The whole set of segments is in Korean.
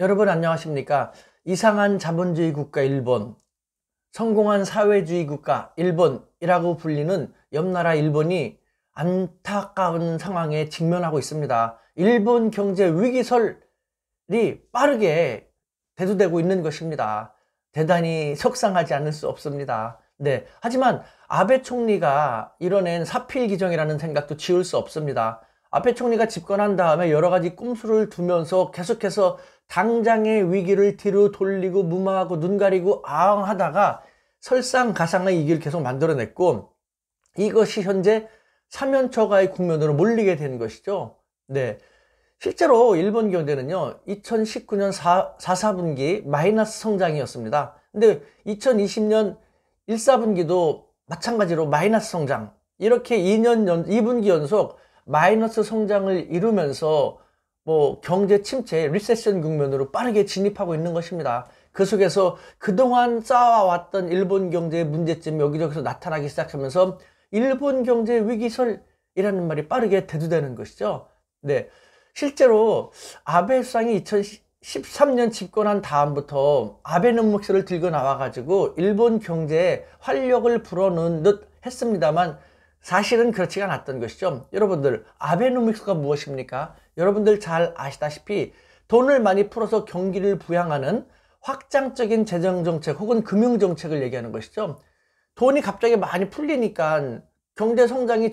여러분 안녕하십니까? 이상한 자본주의 국가 일본, 성공한 사회주의 국가 일본이라고 불리는 옆나라 일본이 안타까운 상황에 직면하고 있습니다. 일본 경제 위기설이 빠르게 대두되고 있는 것입니다. 대단히 속상하지 않을 수 없습니다. 네, 하지만 아베 총리가 이뤄낸 사필기정이라는 생각도 지울 수 없습니다. 아베 총리가 집권한 다음에 여러 가지 꼼수를 두면서 계속해서 당장의 위기를 뒤로 돌리고 무마하고 눈 가리고 아웅하다가 설상가상의 위기를 계속 만들어냈고, 이것이 현재 사면초가의 국면으로 몰리게 된 것이죠. 네, 실제로 일본 경제는요 2019년 4분기 마이너스 성장이었습니다. 근데 2020년 1, 4분기도 마찬가지로 마이너스 성장, 이렇게 2분기 연속 마이너스 성장을 이루면서 경제 침체, 리세션 국면으로 빠르게 진입하고 있는 것입니다. 그 속에서 그동안 쌓아왔던 일본 경제의 문제점이 여기저기서 나타나기 시작하면서 일본 경제 위기설이라는 말이 빠르게 대두되는 것이죠. 네, 실제로 아베 수상이 2013년 집권한 다음부터 아베노믹스를 들고 나와가지고 일본 경제에 활력을 불어넣은 듯 했습니다만 사실은 그렇지가 않았던 것이죠. 여러분들, 아베노믹스가 무엇입니까? 여러분들 잘 아시다시피 돈을 많이 풀어서 경기를 부양하는 확장적인 재정정책 혹은 금융정책을 얘기하는 것이죠. 돈이 갑자기 많이 풀리니까 경제 성장이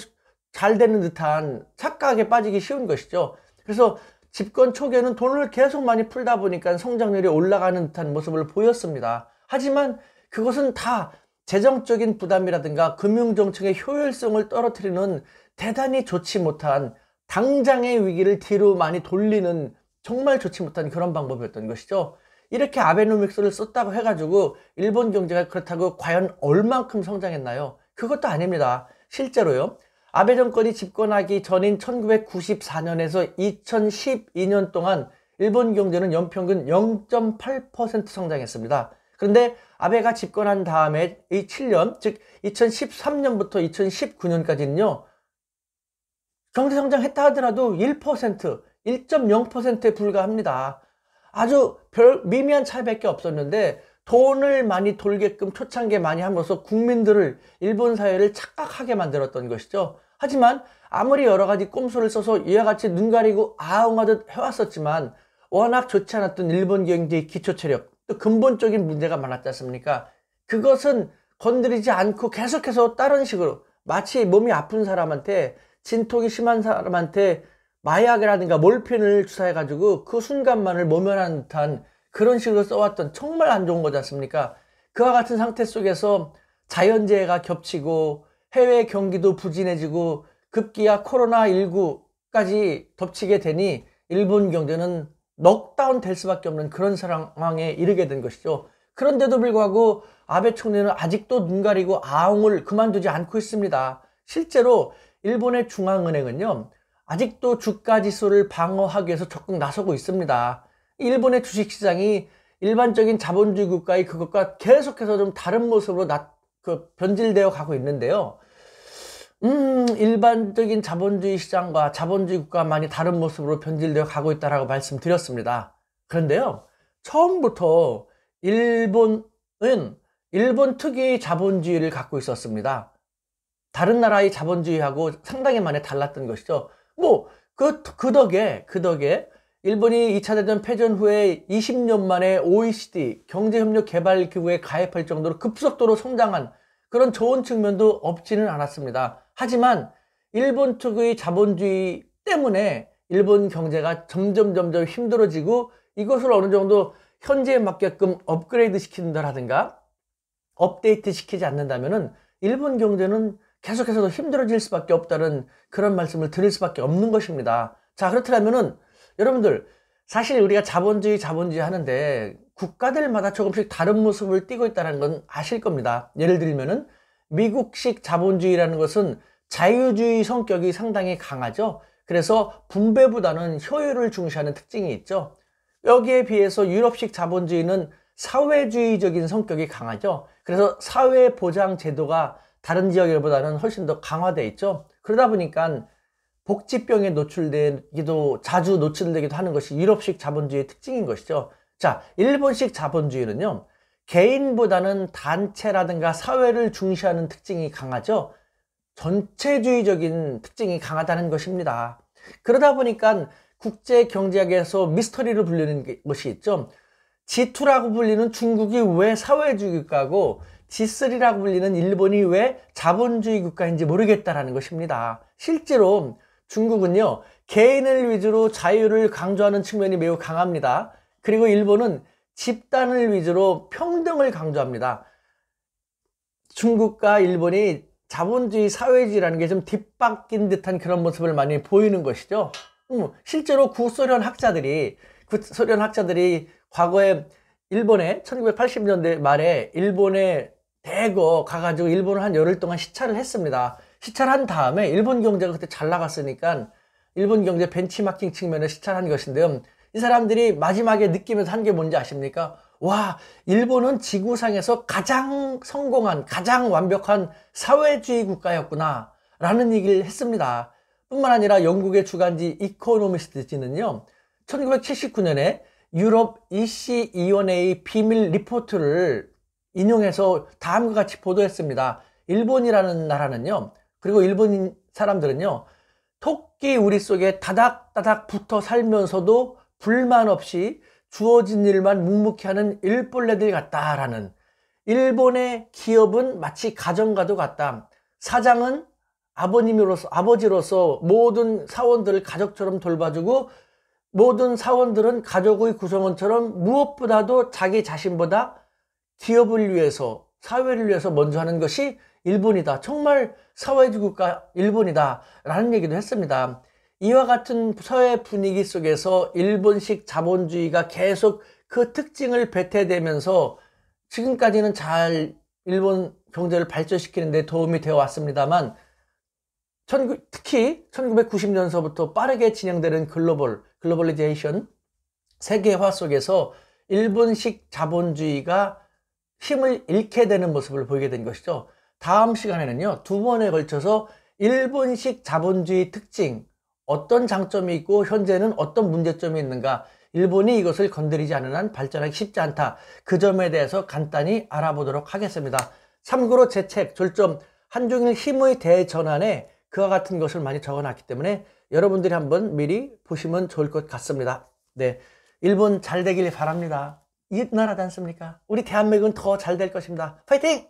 잘 되는 듯한 착각에 빠지기 쉬운 것이죠. 그래서 집권 초기에는 돈을 계속 많이 풀다 보니까 성장률이 올라가는 듯한 모습을 보였습니다. 하지만 그것은 다 재정적인 부담이라든가 금융정책의 효율성을 떨어뜨리는 대단히 좋지 못한, 당장의 위기를 뒤로 많이 돌리는 정말 좋지 못한 그런 방법이었던 것이죠. 이렇게 아베노믹스를 썼다고 해가지고 일본 경제가 그렇다고 과연 얼만큼 성장했나요? 그것도 아닙니다. 실제로요, 아베 정권이 집권하기 전인 1994년에서 2012년 동안 일본 경제는 연평균 0.8% 성장했습니다. 그런데 아베가 집권한 다음에 이 7년, 즉 2013년부터 2019년까지는요 경제 성장했다 하더라도 1%, 1.0%에 불과합니다. 아주 미미한 차이밖에 없었는데 돈을 많이 돌게끔 초창기에 많이 함으로써 국민들을, 일본 사회를 착각하게 만들었던 것이죠. 하지만 아무리 여러 가지 꼼수를 써서 이와 같이 눈 가리고 아웅하듯 해왔었지만 워낙 좋지 않았던 일본 경제의 기초체력, 또 근본적인 문제가 많았지 않습니까? 그것은 건드리지 않고 계속해서 다른 식으로, 마치 몸이 아픈 사람한테, 진통이 심한 사람한테 마약이라든가 몰핀을 주사해가지고 그 순간만을 모면하는 듯한 그런 식으로 써왔던, 정말 안 좋은 거지 않습니까? 그와 같은 상태 속에서 자연재해가 겹치고 해외 경기도 부진해지고 급기야 코로나19까지 덮치게 되니 일본 경제는 넉다운 될 수밖에 없는 그런 상황에 이르게 된 것이죠. 그런데도 불구하고 아베 총리는 아직도 눈 가리고 아웅을 그만두지 않고 있습니다. 실제로 일본의 중앙은행은요 아직도 주가 지수를 방어하기 위해서 적극 나서고 있습니다. 일본의 주식시장이 일반적인 자본주의 국가의 그것과 계속해서 좀 다른 모습으로 변질되어 가고 있는데요. 일반적인 자본주의 시장과 자본주의 국가가 많이 다른 모습으로 변질되어 가고 있다고 말씀드렸습니다. 그런데요, 처음부터 일본은 일본 특유의 자본주의를 갖고 있었습니다. 다른 나라의 자본주의하고 상당히 많이 달랐던 것이죠. 그 덕에 일본이 2차 대전 패전 후에 20년 만에 OECD 경제협력개발기구에 가입할 정도로 급속도로 성장한 그런 좋은 측면도 없지는 않았습니다. 하지만 일본 특유의 자본주의 때문에 일본 경제가 점점 힘들어지고, 이것을 어느 정도 현재에 맞게끔 업그레이드 시킨다라든가 업데이트 시키지 않는다면은 일본 경제는 계속해서 더 힘들어질 수밖에 없다는 그런 말씀을 드릴 수밖에 없는 것입니다. 자, 그렇다면은 여러분들, 사실 우리가 자본주의 하는데 국가들마다 조금씩 다른 모습을 띠고 있다는 건 아실 겁니다. 예를 들면은 미국식 자본주의라는 것은 자유주의 성격이 상당히 강하죠. 그래서 분배보다는 효율을 중시하는 특징이 있죠. 여기에 비해서 유럽식 자본주의는 사회주의적인 성격이 강하죠. 그래서 사회보장 제도가 다른 지역보다는 훨씬 더 강화되어 있죠. 그러다 보니까 복지병에 자주 노출되기도 하는 것이 유럽식 자본주의의 특징인 것이죠. 자, 일본식 자본주의는요, 개인보다는 단체라든가 사회를 중시하는 특징이 강하죠. 전체주의적인 특징이 강하다는 것입니다. 그러다 보니까 국제경제학에서 미스터리로 불리는 것이 있죠. G2라고 불리는 중국이 왜 사회주의 국가고 G3라고 불리는 일본이 왜 자본주의 국가인지 모르겠다라는 것입니다. 실제로 중국은요, 개인을 위주로 자유를 강조하는 측면이 매우 강합니다. 그리고 일본은 집단을 위주로 평등을 강조합니다. 중국과 일본이 자본주의, 사회주의라는 게 좀 뒷바뀐 듯한 그런 모습을 많이 보이는 것이죠. 실제로 구소련 학자들이 과거에 일본에 1980년대 말에 일본에 대거 가가지고 일본을 한 열흘 동안 시찰을 했습니다. 시찰을 한 다음에 일본 경제가 그때 잘 나갔으니까 일본 경제 벤치마킹 측면을 시찰한 것인데요. 이 사람들이 마지막에 느끼면서 한 게 뭔지 아십니까? 와, 일본은 지구상에서 가장 성공한, 가장 완벽한 사회주의 국가였구나 라는 얘기를 했습니다. 뿐만 아니라 영국의 주간지 이코노미스트지는요, 1979년에 유럽 EC2원의 비밀 리포트를 인용해서 다음과 같이 보도했습니다. 일본이라는 나라는요, 그리고 일본 사람들은요, 토끼 우리 속에 다닥다닥 붙어 살면서도 불만 없이 주어진 일만 묵묵히 하는 일벌레들 같다라는, 일본의 기업은 마치 가정과도 같다. 사장은 아버지로서 모든 사원들을 가족처럼 돌봐주고 모든 사원들은 가족의 구성원처럼 무엇보다도 자기 자신보다 기업을 위해서, 사회를 위해서 먼저 하는 것이 일본이다. 정말 사회주의 국가 일본이다 라는 얘기도 했습니다. 이와 같은 사회 분위기 속에서 일본식 자본주의가 계속 그 특징을 배태되면서 지금까지는 잘 일본 경제를 발전시키는 데 도움이 되어 왔습니다만, 특히 1990년서부터 빠르게 진행되는 글로벌리제이션, 세계화 속에서 일본식 자본주의가 힘을 잃게 되는 모습을 보이게 된 것이죠. 다음 시간에는요, 2번에 걸쳐서 일본식 자본주의 특징, 어떤 장점이 있고 현재는 어떤 문제점이 있는가, 일본이 이것을 건드리지 않는 한 발전하기 쉽지 않다, 그 점에 대해서 간단히 알아보도록 하겠습니다. 참고로 제 책 졸점 한중일 힘의 대전환에 그와 같은 것을 많이 적어놨기 때문에 여러분들이 한번 미리 보시면 좋을 것 같습니다. 네, 일본 잘 되길 바랍니다. 이 나라지 않습니까? 우리 대한민국은 더 잘 될 것입니다. 파이팅!